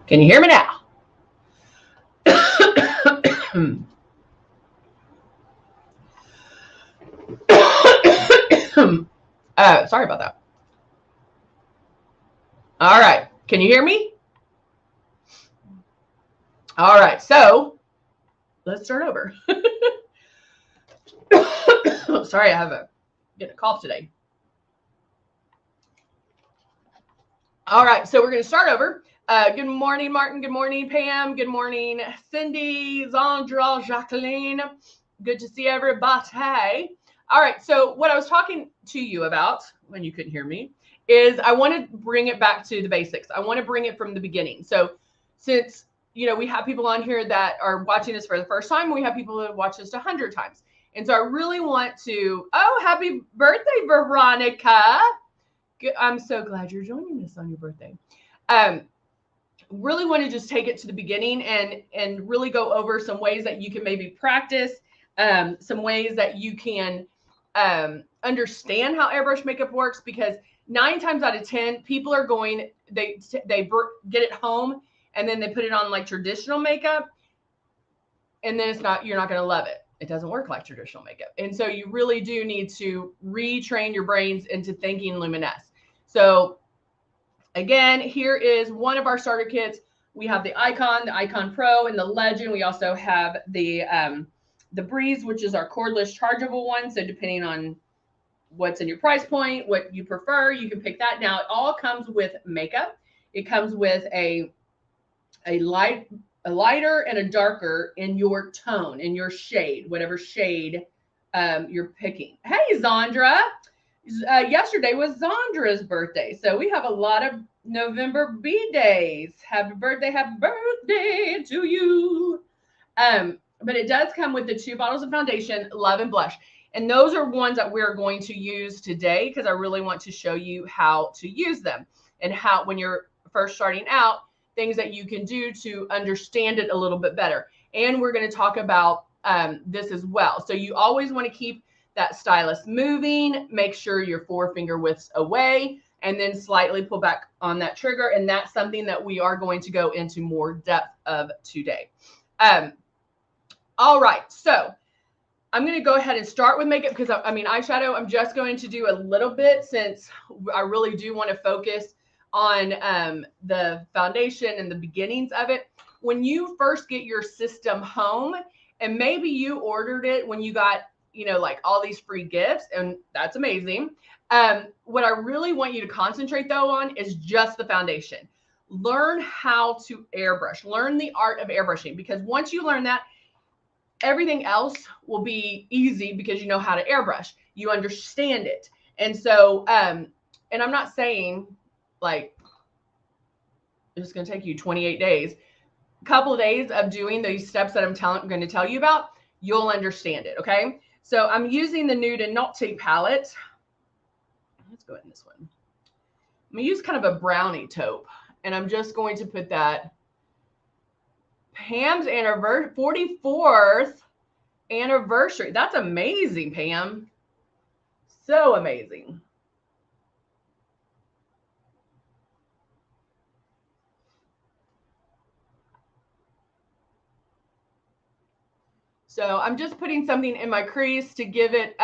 Can you hear me now? Sorry about that. All right. Can you hear me? All right. So let's start over. Sorry, I have getting a cough today. All right. So we're going to start over. Good morning, Martin. Good morning, Pam. Good morning, Cindy, Zandra, Jacqueline. Good to see everybody. All right. So what I was talking to you about when you couldn't hear me is I want to bring it back to the basics. I want to bring it from the beginning. So since, we have people on here that are watching us for the first time, we have people that have watched us 100 times. And so I really want to, happy birthday, Veronica. I'm so glad you're joining us on your birthday. Really want to just take it to the beginning and really go over some ways that you can maybe practice, some ways that you can understand how airbrush makeup works, because 9 times out of 10 people are going, they get it home and then they put it on like traditional makeup, and then you're not going to love it. It doesn't work like traditional makeup. And so you really do need to retrain your brains into thinking Luminess. So again, here is one of our starter kits. We have the Icon Pro, and the Legend. We also have the Breeze, which is our cordless chargeable one. So depending on what's in your price point, what you prefer, you can pick that. Now, it all comes with makeup. It comes with a lighter and a darker in your tone, in your shade, whatever shade you're picking. Hey, Zandra. Yesterday was Zandra's birthday. So we have a lot of November B-days. Happy birthday to you. But it does come with the 2 bottles of foundation, Love and Blush. And those are ones that we're going to use today because I really want to show you how to use them and how, when you're first starting out, things that you can do to understand it a little bit better. And we're going to talk about this as well. So you always want to keep that stylus moving, make sure your 4 finger widths away, and then slightly pull back on that trigger. And that's something that we are going to go into more depth of today. All right, so I'm going to go ahead and start with makeup because eyeshadow, I'm just going to do a little bit since I really do want to focus on the foundation and the beginnings of it. When you first get your system home, and maybe you ordered it when you got, like all these free gifts, and that's amazing. What I really want you to concentrate though on is just the foundation. Learn how to airbrush, learn the art of airbrushing, because once you learn that, everything else will be easy because you know how to airbrush, you understand it. And so, and I'm not saying like it's going to take you 28 days, a couple of days of doing these steps that I'm going to tell you about, you'll understand it. Okay. So I'm using the Nude and Naughty palette. Let's go ahead in this one. I'm going to use kind of a brownie taupe, and I'm just going to put that Pam's 44th anniversary. That's amazing, Pam. So amazing. So I'm just putting something in my crease to give it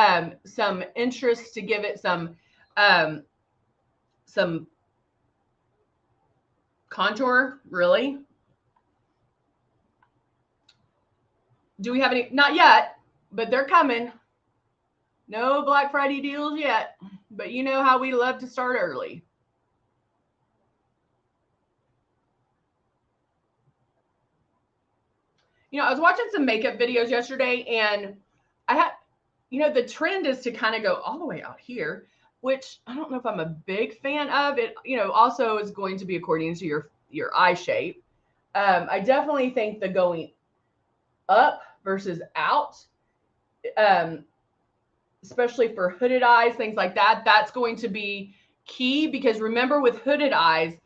some interest, to give it some contour, really. Do we have any? Not yet, but they're coming. No Black Friday deals yet, but you know how we love to start early. I was watching some makeup videos yesterday, and I had, the trend is to kind of go all the way out here, which I don't know if I'm a big fan of. It, also is going to be according to your eye shape. I definitely think the going up versus out, especially for hooded eyes, things like that, that's going to be key, because remember, with hooded eyes,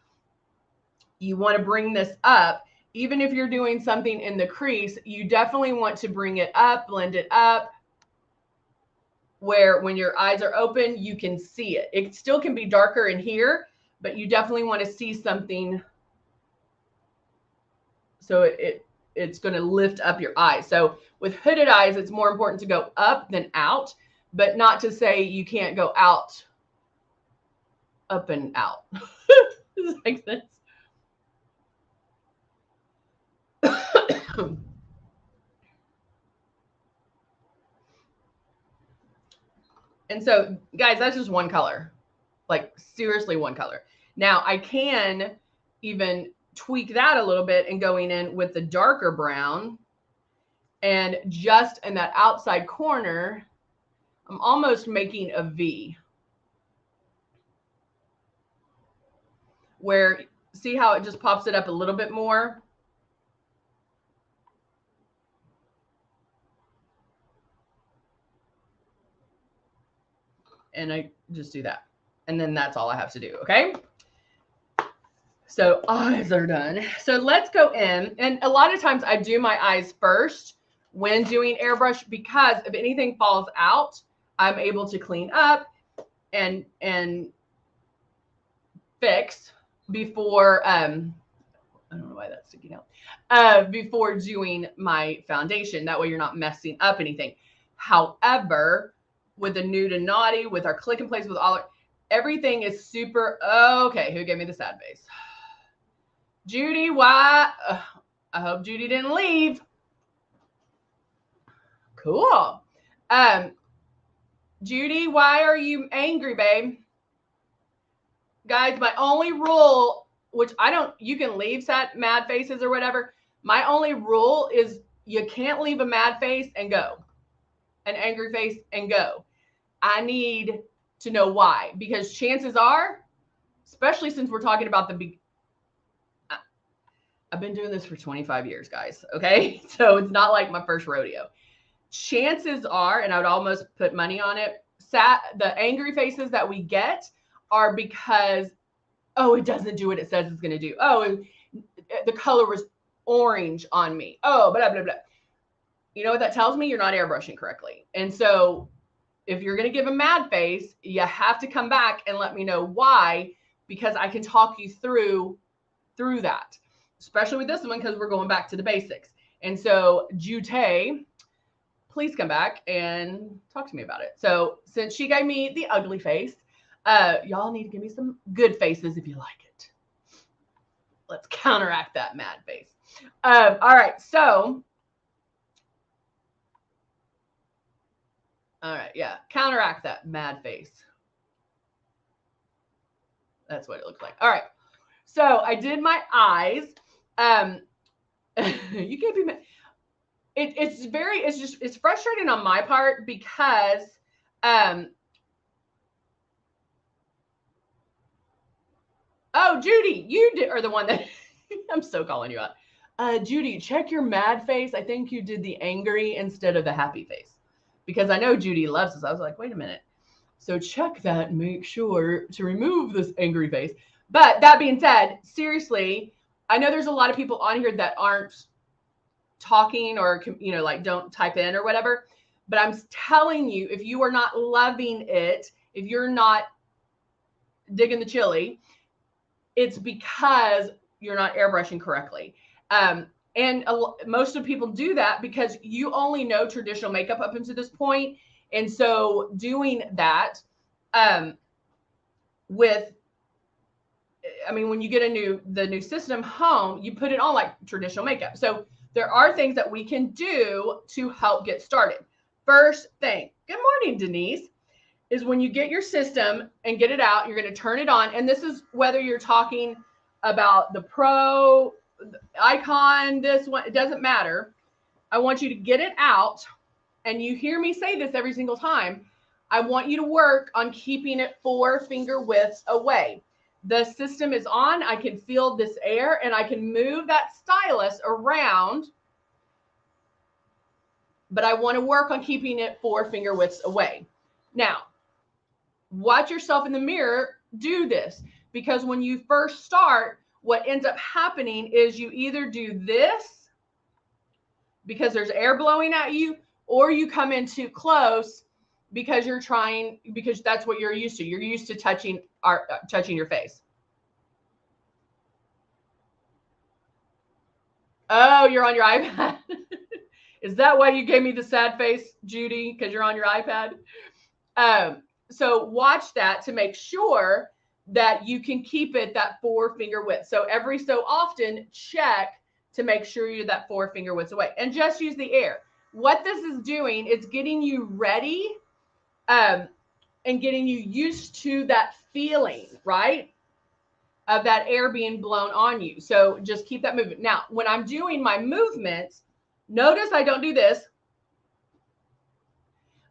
you want to bring this up. Even if you're doing something in the crease, you definitely want to bring it up, blend it up, where when your eyes are open, you can see it. It still can be darker in here, but you definitely want to see something So it's going to lift up your eyes. So with hooded eyes, it's more important to go up than out, but not to say you can't go out, up and out. Does that make sense? And so, guys, that's just one color, like seriously one color. Now I can even tweak that a little bit and going in with the darker brown, and just in that outside corner, I'm almost making a V. Where, see how it just pops it up a little bit more? And I just do that. And then that's all I have to do, okay? So eyes are done. So let's go in. And a lot of times I do my eyes first when doing airbrush, because if anything falls out, I'm able to clean up and fix before, I don't know why that's sticking out, before doing my foundation. That way you're not messing up anything. However, with the nude and naughty, with our click and place, with all everything is super, okay, who gave me the sad face? Judy, why? I hope Judy didn't leave. Cool. Judy, why are you angry, babe? Guys, my only rule, which I don't, you can leave mad faces or whatever. My only rule is you can't leave a mad face and go, an angry face and go. I need to know why, because chances are, especially since we're talking about I've been doing this for 25 years, guys. Okay. So it's not like my first rodeo. Chances are, and I would almost put money on it, the angry faces that we get are because, oh, it doesn't do what it says it's going to do. Oh, the color was orange on me. Oh, blah, blah, blah. You know what that tells me? You're not airbrushing correctly. And so if you're going to give a mad face, you have to come back and let me know why, because I can talk you through that, especially with this one, because we're going back to the basics. And so Jute, please come back and talk to me about it. So since she gave me the ugly face, y'all need to give me some good faces if you like it. Let's counteract that mad face. All right. So, all right. Yeah. Counteract that mad face. That's what it looks like. All right. So I did my eyes. You can't be mad. It's frustrating on my part because, oh, Judy, you are the one that I'm so calling you out. Judy, check your mad face. I think you did the angry instead of the happy face, because I know Judy loves this. I was like, wait a minute. So check that and make sure to remove this angry face. But that being said, seriously, I know there's a lot of people on here that aren't talking or, you know, like don't type in or whatever. But I'm telling you, if you are not loving it, if you're not digging the chili, it's because you're not airbrushing correctly. And most of people do that because you only know traditional makeup up until this point. And so doing that when you get the new system home, you put it on like traditional makeup. So there are things that we can do to help get started. First thing, good morning, Denise, is when you get your system and get it out, you're going to turn it on. And this is whether you're talking about the Pro, the Icon, this one, it doesn't matter. I want you to get it out. And you hear me say this every single time. I want you to work on keeping it 4 finger widths away. The system is on. I can feel this air and I can move that stylus around, but I want to work on keeping it 4 finger widths away. Now, watch yourself in the mirror do this, because when you first start, what ends up happening is you either do this because there's air blowing at you, or you come in too close because because that's what you're used to. You're used to touching your face. Oh, you're on your iPad. Is that why you gave me the sad face, Judy? Because you're on your iPad? So watch that to make sure that you can keep it that 4-finger width. So every so often, check to make sure you're that 4-finger width away. And just use the air. What this is doing, it's getting you ready and getting you used to that feeling, right? Of that air being blown on you. So just keep that movement. Now, when I'm doing my movements, notice I don't do this.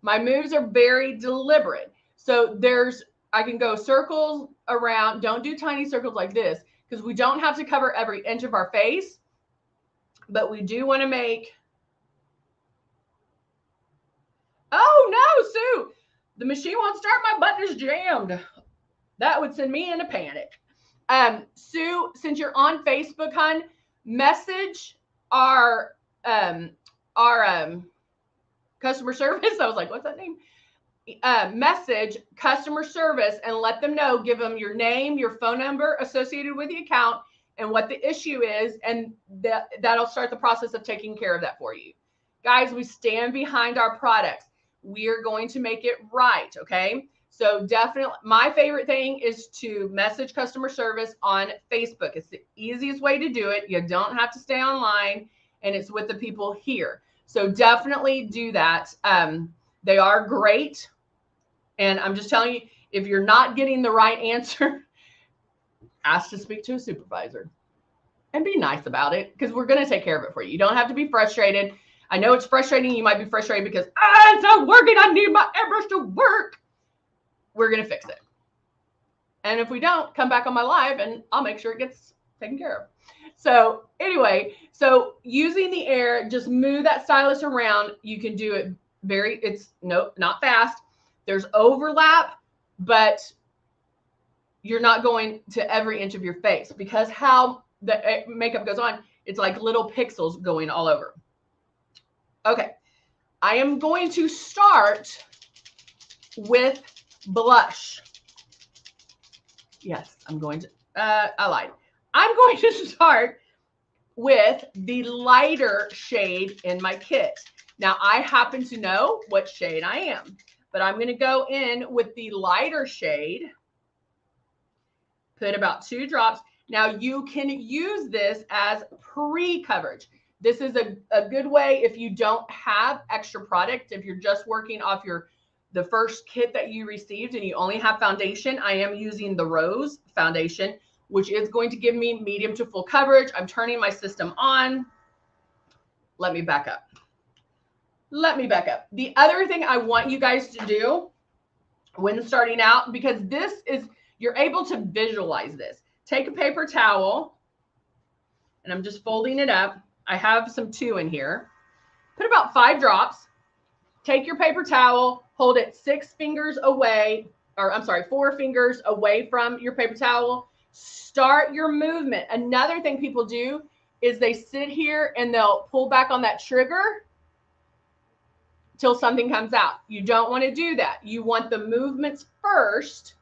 My moves are very deliberate. So I can go circles around. Don't do tiny circles like this because we don't have to cover every inch of our face, but we do want to make. Oh no, Sue, the machine won't start. My button is jammed. That would send me into panic. Sue, since you're on Facebook, hon, message our customer service. I was like, what's that name? Message customer service and let them know, give them your name, your phone number associated with the account and what the issue is. And that'll start the process of taking care of that for you. Guys, we stand behind our products. We are going to make it right. Okay. So definitely my favorite thing is to message customer service on Facebook. It's the easiest way to do it. You don't have to stay online and it's with the people here. So definitely do that. They are great. And I'm just telling you, if you're not getting the right answer, ask to speak to a supervisor and be nice about it because we're going to take care of it for you. You don't have to be frustrated. I know it's frustrating. You might be frustrated because it's not working. I need my airbrush to work. We're going to fix it. And if we don't, come back on my live and I'll make sure it gets taken care of. So anyway, so using the air, just move that stylus around. You can do it not fast. There's overlap, but you're not going to every inch of your face because how the makeup goes on, it's like little pixels going all over. Okay, I am going to start with blush. Yes, I'm going to, I lied. I'm going to start with the lighter shade in my kit. Now, I happen to know what shade I am, but I'm going to go in with the lighter shade, put about 2 drops. Now, you can use this as pre-coverage. This is a good way if you don't have extra product, if you're just working off the first kit that you received and you only have foundation. I am using the Rose foundation, which is going to give me medium to full coverage. I'm turning my system on. Let me back up. The other thing I want you guys to do when starting out, because you're able to visualize this. Take a paper towel, and I'm just folding it up. I have some 2 in here. Put about 5 drops. Take your paper towel, hold it 6 fingers away, or I'm sorry, 4 fingers away from your paper towel. Start your movement. Another thing people do is they sit here and they'll pull back on that trigger till something comes out. You don't want to do that. You want the movements first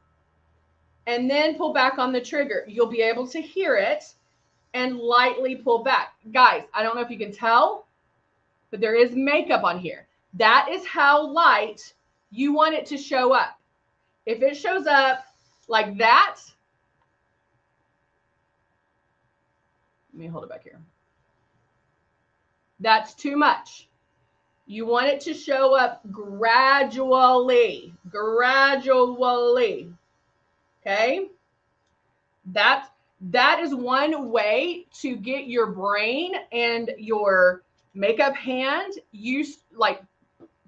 and then pull back on the trigger. You'll be able to hear it and lightly pull back. Guys, I don't know if you can tell, but there is makeup on here. That is how light you want it to show up. If it shows up like that, let me hold it back here. That's too much. You want it to show up gradually. Okay? That is one way to get your brain and your makeup hand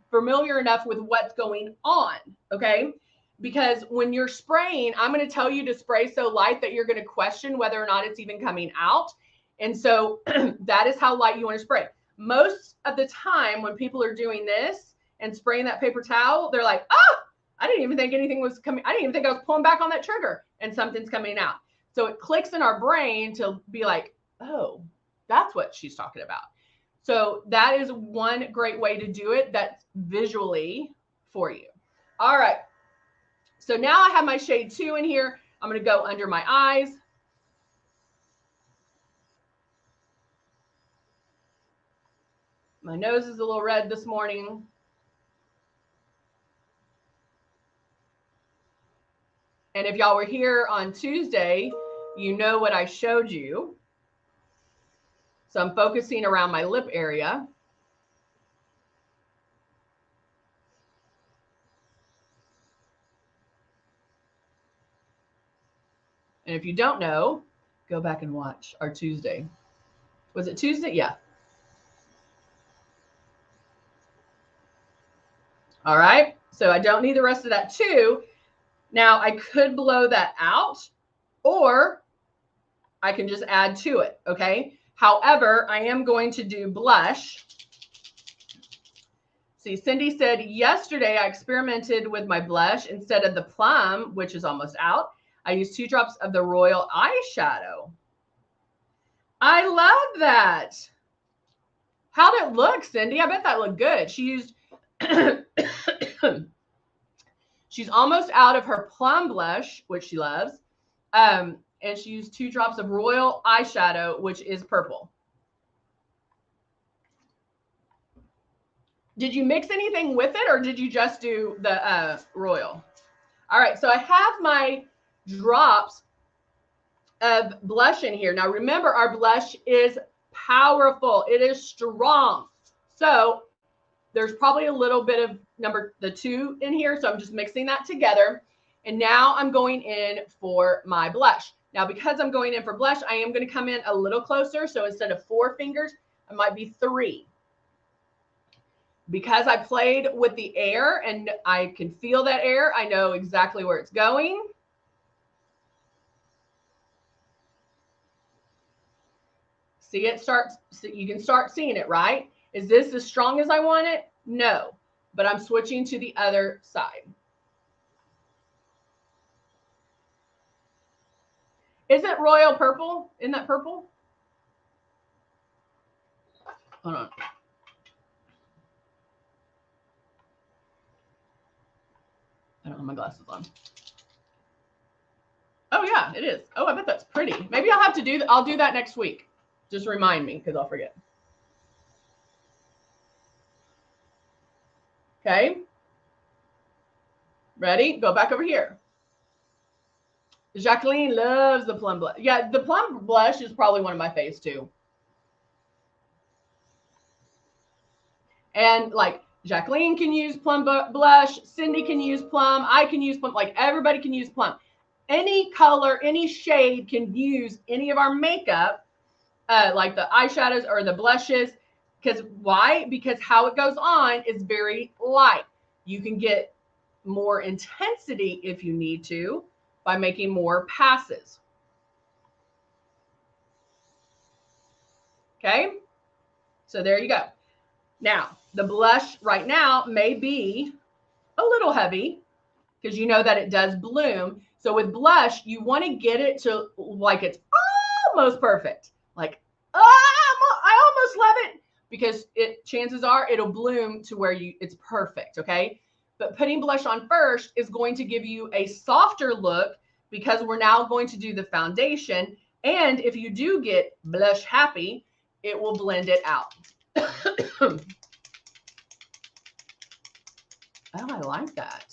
familiar enough with what's going on, okay? Because when you're spraying, I'm going to tell you to spray so light that you're going to question whether or not it's even coming out. And so that is how light you want to spray. Most of the time when people are doing this and spraying that paper towel, they're like, oh, I didn't even think anything was coming. I didn't even think I was pulling back on that trigger and something's coming out. So it clicks in our brain to be like, oh, that's what she's talking about. So that is one great way to do it. That's visually for you. All right. So now I have my shade 2 in here. I'm going to go under my eyes. My nose is a little red this morning. And if y'all were here on Tuesday, you know what I showed you. So I'm focusing around my lip area. And if you don't know, go back and watch our Tuesday. Was it Tuesday? Yeah. All right. So I don't need the rest of that too. Now I could blow that out, or I can just add to it. Okay. However, I am going to do blush. See, Cindy said, yesterday I experimented with my blush. Instead of the plum, which is almost out, I used 2 drops of the Royal eyeshadow. I love that. How'd it look, Cindy? I bet that looked good. She used, she's almost out of her plum blush, which she loves. And she used 2 drops of Royal eyeshadow, which is purple. Did you mix anything with it, or did you just do the Royal? All right, so I have my drops of blush in here. Now remember, our blush is powerful. It is strong. So there's probably a little bit of the 2 in here. So I'm just mixing that together. And now I'm going in for my blush. Now, because I'm going in for blush, I am going to come in a little closer. So instead of 4 fingers, it might be 3. Because I played with the air and I can feel that air, I know exactly where it's going. See, it starts, so you can start seeing it, right? Is this as strong as I want it? No, but I'm switching to the other side. Isn't Royal purple? Isn't that purple? Hold on. I don't have my glasses on. Oh yeah, it is. Oh, I bet that's pretty. Maybe I'll have to do that. I'll do that next week. Just remind me, because I'll forget. Okay. Ready? Go back over here. Jacqueline loves the plum blush. Yeah, the plum blush is probably one of my faves too. And like Jacqueline can use plum blush, Cindy can use plum, I can use plum, like everybody can use plum. Any color, any shade can use any of our makeup, like the eyeshadows or the blushes. Because why? Because how it goes on is very light. You can get more intensity if you need to by making more passes. Okay, so there you go. Now, the blush right now may be a little heavy because you know that it does bloom. So with blush, you want to get it to like it's almost perfect. Like, I almost love it, because chances are it'll bloom to where it's perfect, okay? But putting blush on first is going to give you a softer look, because we're now going to do the foundation. And if you do get blush happy, it will blend it out. Oh, I like that.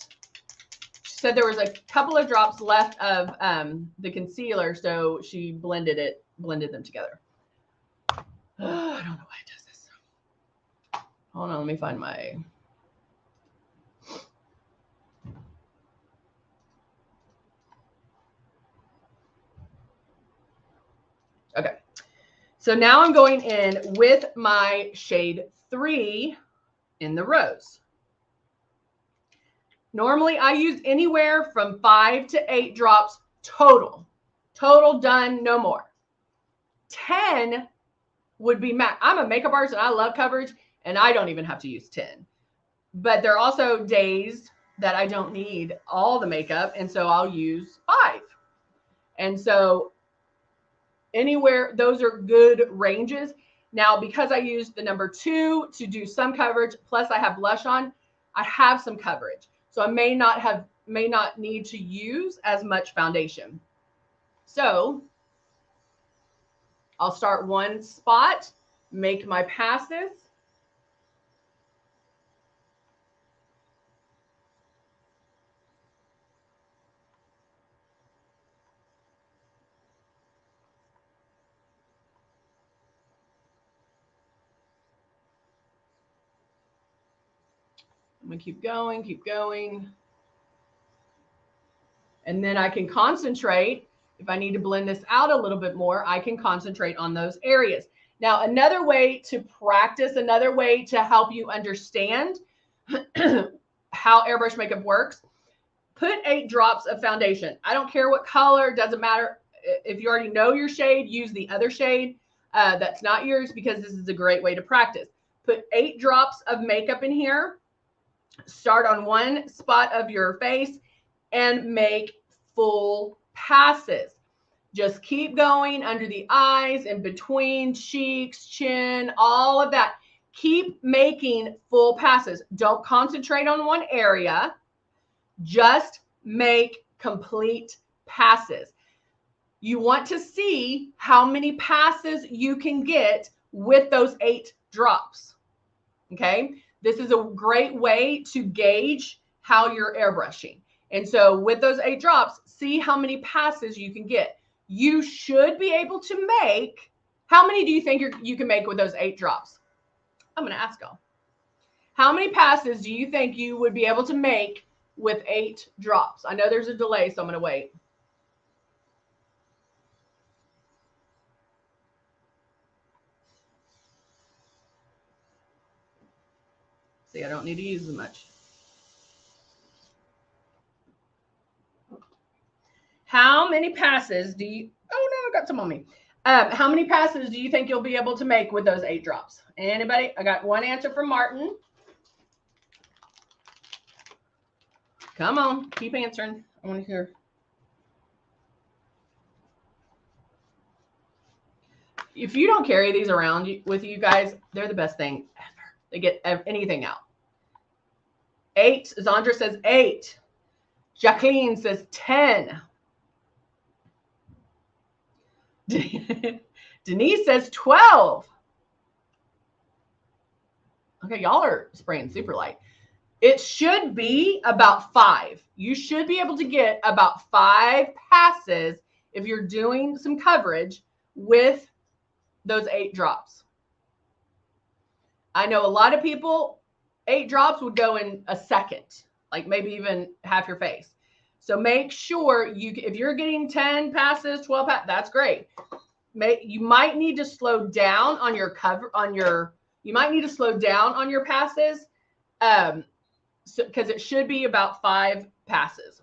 She said there was a couple of drops left of the concealer, so she blended them together. I don't know why it does this. Hold on, let me find my... Okay. So now I'm going in with my shade 3 in the rose. Normally I use anywhere from 5 to 8 drops total. Total, done, no more. 10 would be max. I'm a makeup artist and I love coverage, and I don't even have to use 10. But there are also days that I don't need all the makeup, and so I'll use 5. And so anywhere, those are good ranges. Now, because I used the number 2 to do some coverage, plus I have blush on, I have some coverage. So I may not need to use as much foundation. So I'll start one spot, make my passes, I'm gonna keep going, keep going. And then I can concentrate. If I need to blend this out a little bit more, I can concentrate on those areas. Now, another way to practice, another way to help you understand how airbrush makeup works, put 8 drops of foundation. I don't care what color, doesn't matter. If you already know your shade, use the other shade that's not yours, because this is a great way to practice. Put 8 drops of makeup in here. Start on one spot of your face and make full passes. Just keep going under the eyes, in between cheeks, chin, all of that. Keep making full passes. Don't concentrate on one area. Just make complete passes. You want to see how many passes you can get with those 8 drops. Okay? This is a great way to gauge how you're airbrushing. And so with those 8 drops, see how many passes you can get. You should be able to make, how many do you think you can make with those 8 drops? I'm going to ask y'all. How many passes do you think you would be able to make with 8 drops? I know there's a delay, so I'm going to wait. See, I don't need to use as much. How many passes do you, oh no, I got some on me. How many passes do you think you'll be able to make with those 8 drops? Anybody? I got one answer from Martin. Come on, keep answering. I want to hear. If you don't carry these around with you guys, they're the best thing ever. They get anything out. 8. Zandra says 8. Jacqueline says 10. Denise says 12. Okay, y'all are spraying super light. It should be about 5. You should be able to get about 5 passes if you're doing some coverage with those 8 drops. I know a lot of people, 8 drops would go in a second, like maybe even half your face. So make sure if you're getting 10 passes, 12 passes, that's great. You might need to slow down on your you might need to slow down on your passes, because it should be about 5 passes.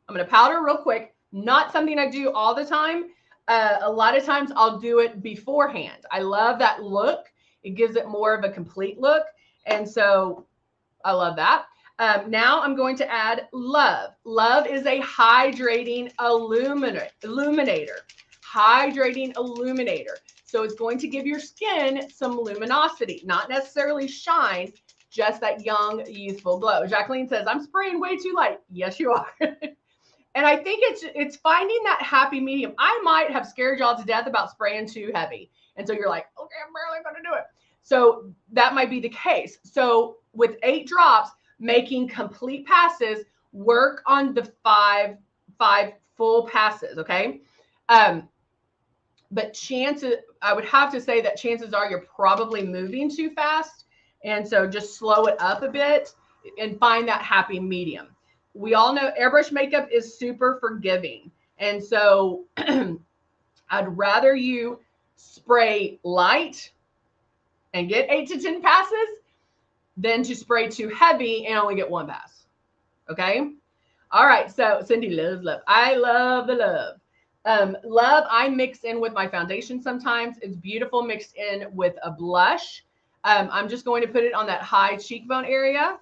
I'm going to powder real quick. Not something I do all the time. A lot of times I'll do it beforehand. I love that look. It gives it more of a complete look. And so I love that. Now I'm going to add Love. Love is a hydrating illuminator. Hydrating illuminator. So it's going to give your skin some luminosity, not necessarily shine, just that young, youthful glow. Jacqueline says, I'm spraying way too light. Yes, you are. And I think it's finding that happy medium. I might have scared y'all to death about spraying too heavy. And so you're like, okay, I'm barely going to do it. So that might be the case. So with 8 drops, making complete passes, work on the five full passes, okay? But I would have to say that chances are you're probably moving too fast. And so just slow it up a bit and find that happy medium. We all know airbrush makeup is super forgiving. And so I'd rather you spray light and get 8 to 10 passes than to spray too heavy and only get 1 pass. Okay. All right. So Cindy loves love. I love the love. Love, I mix in with my foundation sometimes. It's beautiful mixed in with a blush. I'm just going to put it on that high cheekbone area.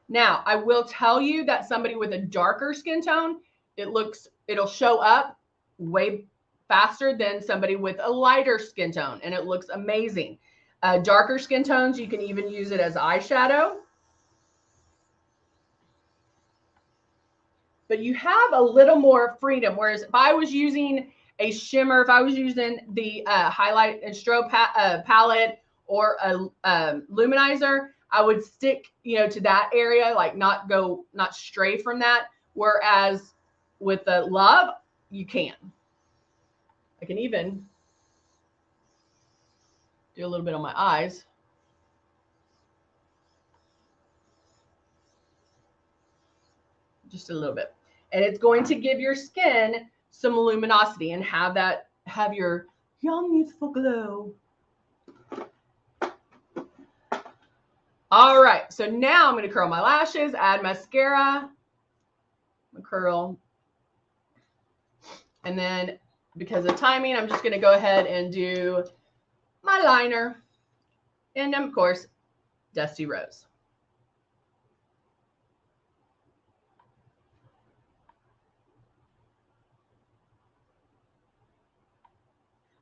Now, I will tell you that somebody with a darker skin tone, it'll show up way faster than somebody with a lighter skin tone, and it looks amazing. Darker skin tones, you can even use it as eyeshadow. But you have a little more freedom. Whereas if I was using a shimmer, if I was using the highlight and strobe palette or a luminizer, I would stick, to that area, like not stray from that. Whereas with the Love, you can. I can even Do a little bit on my eyes. Just a little bit. And it's going to give your skin some luminosity and have your young, youthful glow. All right, so now I'm going to curl my lashes, add mascara, curl. And then because of timing, I'm just going to go ahead and do my liner. And of course, Dusty Rose.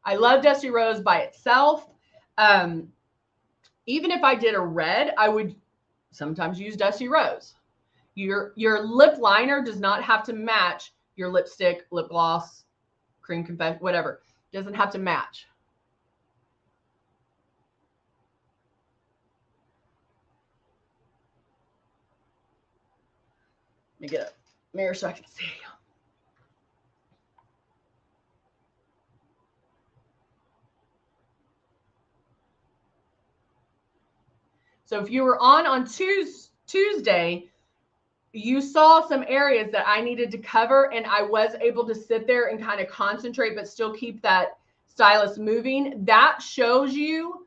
I love Dusty Rose by itself. Even if I did a red, I would sometimes use Dusty Rose. Your lip liner does not have to match your lipstick, lip gloss, cream confetti, whatever. It doesn't have to match. Let me get a mirror so I can see. So if you were on Tuesday, you saw some areas that I needed to cover, and I was able to sit there and kind of concentrate, but still keep that stylus moving. That shows you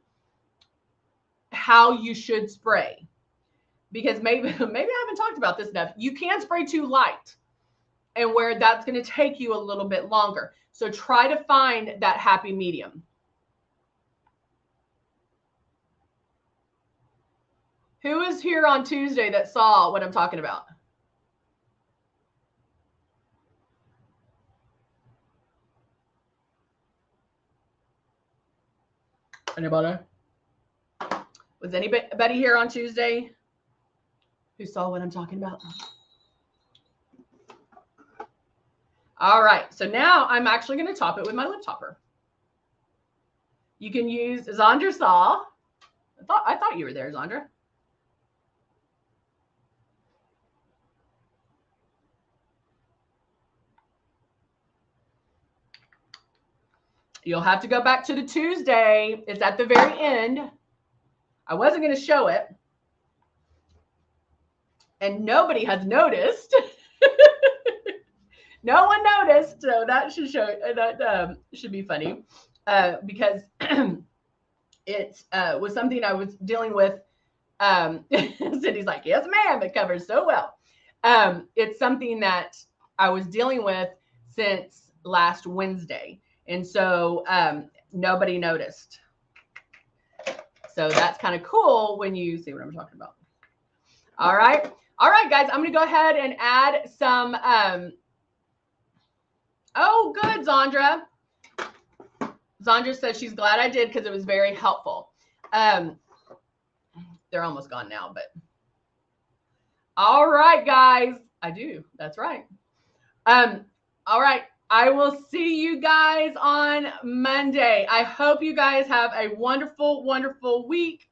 how you should spray, because maybe I haven't talked about this enough. You can spray too light, and where that's going to take you a little bit longer. So try to find that happy medium. Who was here on Tuesday that saw what I'm talking about? Anybody? Was anybody here on Tuesday who saw what I'm talking about? All right, so now I'm actually going to top it with my lip topper. You can use Zandra saw. I thought you were there, Zandra. You'll have to go back to the Tuesday. It's at the very end. I wasn't going to show it, and nobody has noticed. No one noticed, so that should show. That should be funny, because it was something I was dealing with. Cindy's like, "Yes, ma'am." It covers so well. It's something that I was dealing with since last Wednesday. And so nobody noticed. So that's kind of cool when you see what I'm talking about. All right. All right, guys, I'm going to go ahead and add some. Oh, good, Zandra. Zandra says she's glad I did because it was very helpful. They're almost gone now, but. All right, guys. I do. That's right. All right. I will see you guys on Monday. I hope you guys have a wonderful, wonderful week.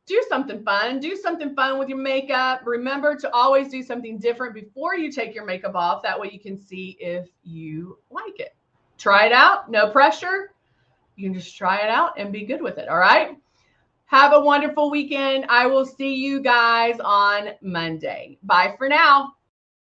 Do something fun. Do something fun with your makeup. Remember to always do something different before you take your makeup off. That way you can see if you like it. Try it out. No pressure. You can just try it out and be good with it. All right. Have a wonderful weekend. I will see you guys on Monday. Bye for now.